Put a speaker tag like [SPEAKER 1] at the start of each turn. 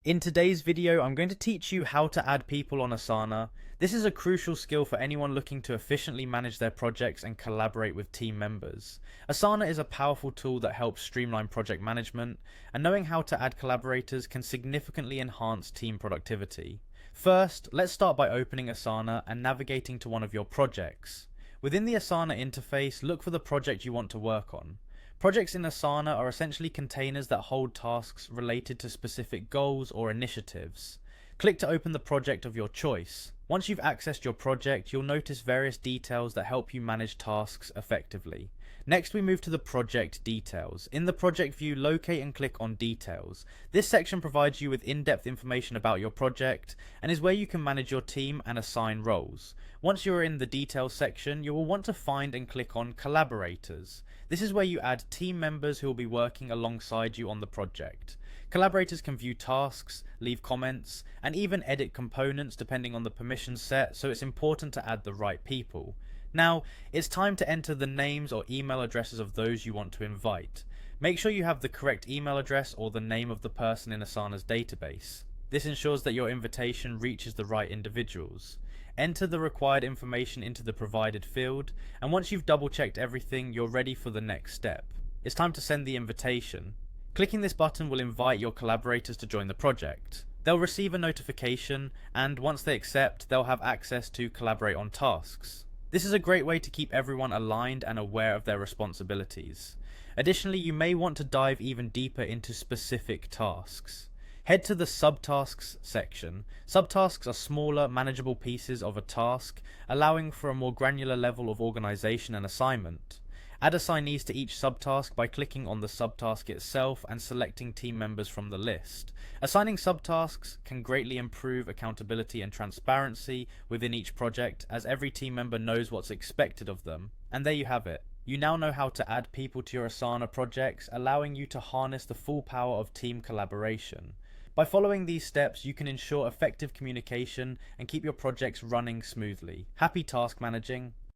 [SPEAKER 1] In today's video, I'm going to teach you how to add people on Asana. This is a crucial skill for anyone looking to efficiently manage their projects and collaborate with team members. Asana is a powerful tool that helps streamline project management, and knowing how to add collaborators can significantly enhance team productivity. First, let's start by opening Asana and navigating to one of your projects. Within the Asana interface, look for the project you want to work on. Projects in Asana are essentially containers that hold tasks related to specific goals or initiatives. Click to open the project of your choice. Once you've accessed your project, you'll notice various details that help you manage tasks effectively. Next, we move to the project details. In the project view, locate and click on details. This section provides you with in-depth information about your project and is where you can manage your team and assign roles. Once you're in the details section, you will want to find and click on collaborators. This is where you add team members who will be working alongside you on the project. Collaborators can view tasks, leave comments, and even edit components depending on the permissions set, so it's important to add the right people. Now, it's time to enter the names or email addresses of those you want to invite. Make sure you have the correct email address or the name of the person in Asana's database. This ensures that your invitation reaches the right individuals. Enter the required information into the provided field, and once you've double checked everything, you're ready for the next step. It's time to send the invitation. Clicking this button will invite your collaborators to join the project. They'll receive a notification, and once they accept, they'll have access to collaborate on tasks. This is a great way to keep everyone aligned and aware of their responsibilities. Additionally, you may want to dive even deeper into specific tasks. Head to the subtasks section. Subtasks are smaller, manageable pieces of a task, allowing for a more granular level of organization and assignment. Add assignees to each subtask by clicking on the subtask itself and selecting team members from the list. Assigning subtasks can greatly improve accountability and transparency within each project, as every team member knows what's expected of them. And there you have it. You now know how to add people to your Asana projects, allowing you to harness the full power of team collaboration. By following these steps, you can ensure effective communication and keep your projects running smoothly. Happy task managing!